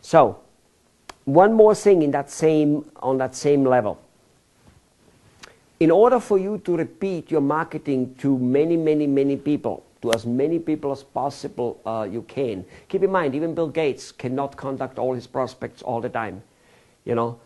So, one more thing on that same level. In order for you to repeat your marketing to many people, to as many people as possible you can. Keep in mind, even Bill Gates cannot contact all his prospects all the time. You know,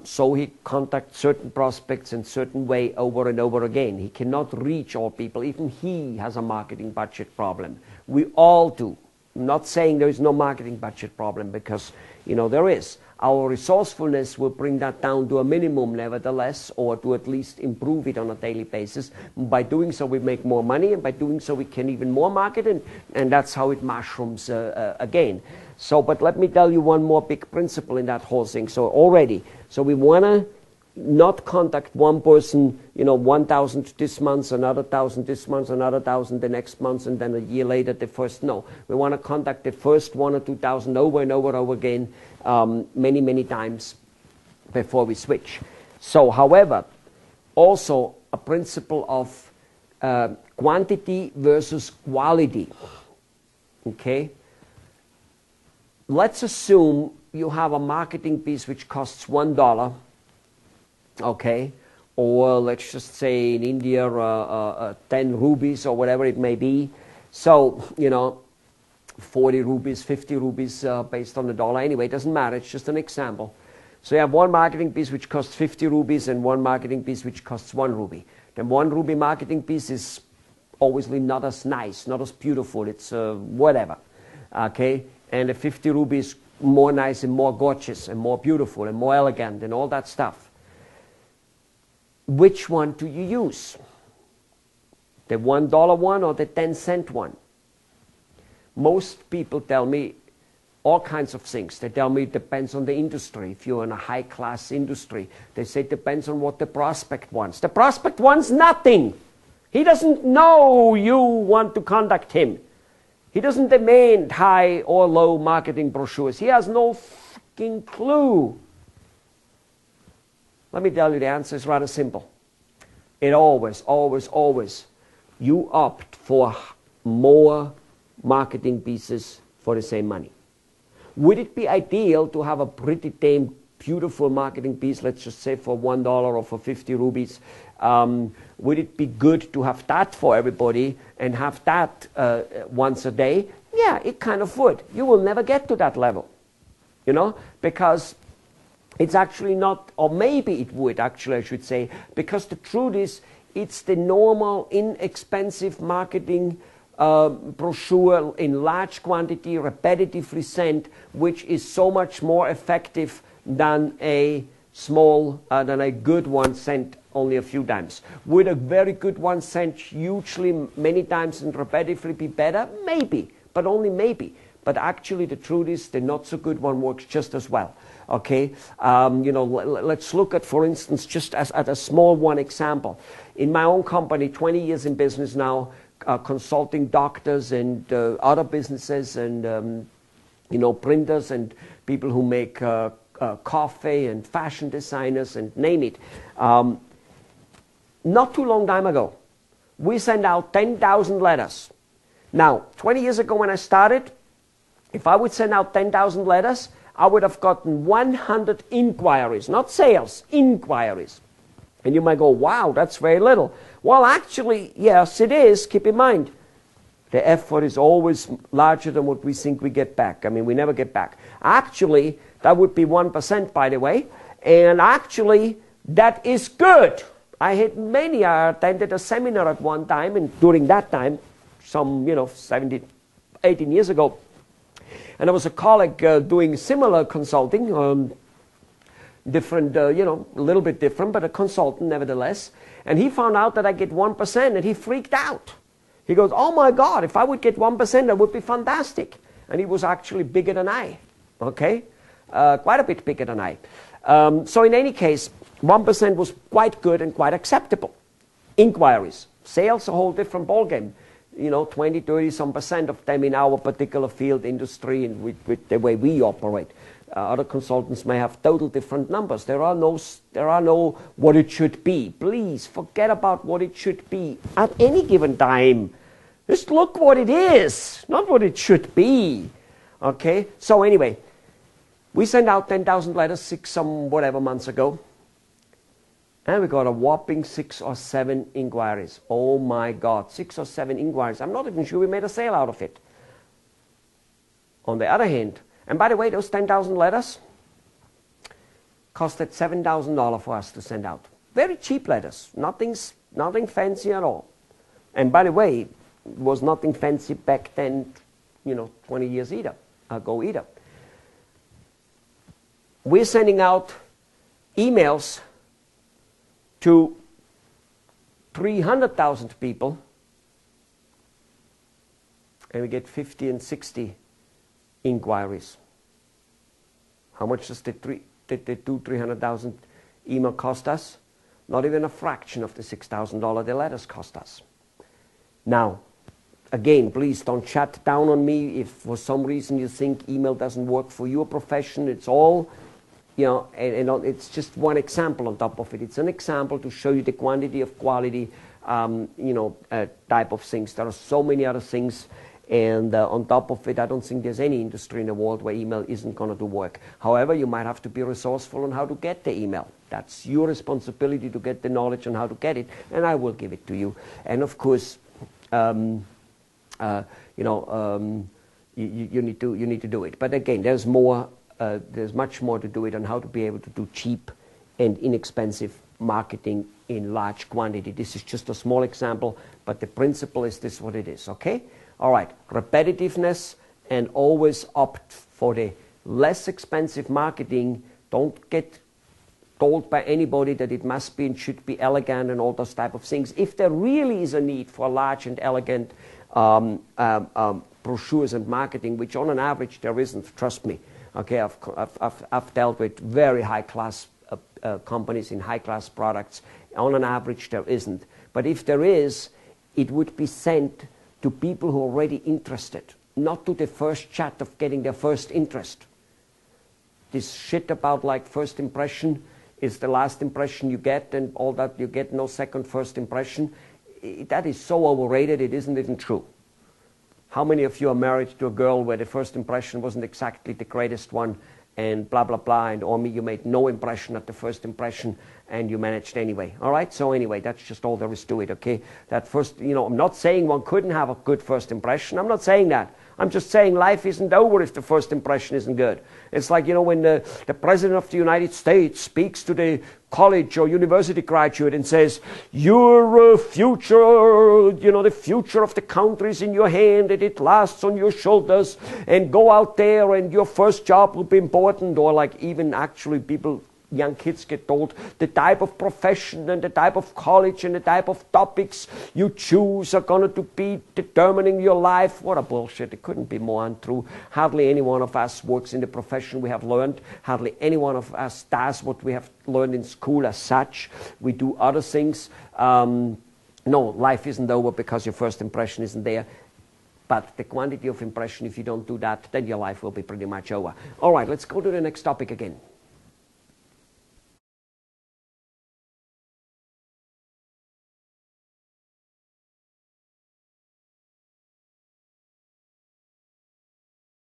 so he contacts certain prospects in certain way over and over again. He cannot reach all people. Even he has a marketing budget problem. We all do. I'm not saying there is no marketing budget problem, because, you know, there is. Our resourcefulness will bring that down to a minimum nevertheless, or to at least improve it on a daily basis. By doing so, we make more money, and by doing so, we can even more market, and that's how it mushrooms again. So, but let me tell you one more big principle in that whole thing. So we want to not contact one person, you know, 1,000 this month, another 1,000 this month, another 1,000 the next month, and then a year later the first. No, we want to contact the first 1,000 or 2,000 over and over again, many times before we switch. So, however, also a principle of quantity versus quality. Okay? Let's assume you have a marketing piece which costs $1. Okay, or let's just say in India 10 rupees or whatever it may be. So, you know, 40 rupees, 50 rupees based on the dollar. Anyway, it doesn't matter. It's just an example. So you have one marketing piece which costs 50 rupees and one marketing piece which costs 1 rupee. The 1 rupee marketing piece is obviously not as nice, not as beautiful. It's whatever. Okay, and the 50 rupees more nice and more gorgeous and more beautiful and more elegant and all that stuff. Which one do you use? The $1 one or the 10-cent one? Most people tell me all kinds of things. They tell me it depends on the industry. If you're in a high-class industry, they say it depends on what the prospect wants. The prospect wants nothing. He doesn't know you want to contact him. He doesn't demand high or low marketing brochures. He has no fucking clue. Let me tell you, the answer is rather simple. It always, you opt for more marketing pieces for the same money. Would it be ideal to have a pretty damn beautiful marketing piece, let's just say for $1 or for 50 rupees? Would it be good to have that for everybody and have that once a day? Yeah, it kind of would. You will never get to that level, you know, because it's actually not, or maybe it would actually, I should say, because the truth is, it's the normal, inexpensive marketing brochure in large quantity, repetitively sent, which is so much more effective than a good one sent only a few times. Would a very good one sent hugely many times and repetitively be better? Maybe, but only maybe. But actually the truth is the not so good one works just as well. Okay, you know, let's look at, for instance, just as at a small one example. In my own company, 20 years in business now, consulting doctors and other businesses and, you know, printers and people who make coffee and fashion designers and name it. Not too long time ago, we sent out 10,000 letters. Now, 20 years ago when I started, if I would send out 10,000 letters, I would have gotten 100 inquiries, not sales, inquiries. And you might go, wow, that's very little. Well, actually, yes, it is. Keep in mind, the effort is always larger than what we think we get back. I mean, we never get back. Actually, that would be 1%, by the way. And actually, that is good. I attended a seminar at one time, and during that time, some, 18 years ago, and there was a colleague doing similar consulting, different, a little bit different, but a consultant nevertheless. And he found out that I get 1%, and he freaked out. He goes, oh my God, if I would get 1%, that would be fantastic. And he was actually bigger than I, okay? Quite a bit bigger than I. So in any case, 1% was quite good and quite acceptable. Inquiries. Sales, a whole different ballgame. 20, 30 some % of them in our particular field, industry, and with the way we operate. Other consultants may have total different numbers. There are no what it should be. Please forget about what it should be at any given time. Just look what it is, not what it should be. Okay? So anyway, We sent out 10,000 letters 6 some whatever months ago, and we got a whopping 6 or 7 inquiries. Oh my God, 6 or 7 inquiries. I'm not even sure we made a sale out of it. On the other hand, and by the way, those 10,000 letters costed $7,000 for us to send out. Very cheap letters, nothing fancy at all. And by the way, it was nothing fancy back then, 20 years ago either. We're sending out emails to 300,000 people, and we get 50 and 60 inquiries. How much does the 300,000 email cost us? Not even a fraction of the $6,000 the letters cost us. Now, again, please don't shut down on me if for some reason you think email doesn't work for your profession. It's all, and it's just one example on top of it. It's an example to show you the quantity of quality, type of things. There are so many other things. And on top of it, I don't think there's any industry in the world where email isn't going to do work. However, you might have to be resourceful on how to get the email. That's your responsibility to get the knowledge on how to get it, and I will give it to you. And of course, you need to do it. But again, there's much more to do it on how to be able to do cheap and inexpensive marketing in large quantity. This is just a small example, but the principle is this what it is, okay? All right, repetitiveness, and always opt for the less expensive marketing. Don't get told by anybody that it must be and should be elegant and all those type of things. If there really is a need for large and elegant brochures and marketing, which on an average there isn't, trust me. Okay, I've dealt with very high-class companies in high-class products. On an average there isn't. But if there is, it would be sent to people who are already interested, not to the first chat of getting their first interest. This shit about like first impression is the last impression you get, and all that, you get no second first impression. That is so overrated, it isn't even true. How many of you are married to a girl where the first impression wasn't exactly the greatest one, and blah, blah, blah, and or you made no impression at the first impression, and you managed anyway. All right, so anyway, that's just all there is to it, okay? That first, I'm not saying one couldn't have a good first impression. I'm not saying that. I'm just saying life isn't over if the first impression isn't good. It's like, when the President of the United States speaks to the college or university graduate and says, your future, the future of the country is in your hand and it lasts on your shoulders, and go out there and your first job will be important. Or like even actually young kids get told the type of profession and the type of college and the type of topics you choose are going to be determining your life. What a bullshit. It couldn't be more untrue. Hardly any one of us works in the profession we have learned. Hardly any one of us does what we have learned in school as such. We do other things. No, life isn't over because your first impression isn't there. But the quantity of impression, if you don't do that, then your life will be pretty much over. All right, let's go to the next topic again.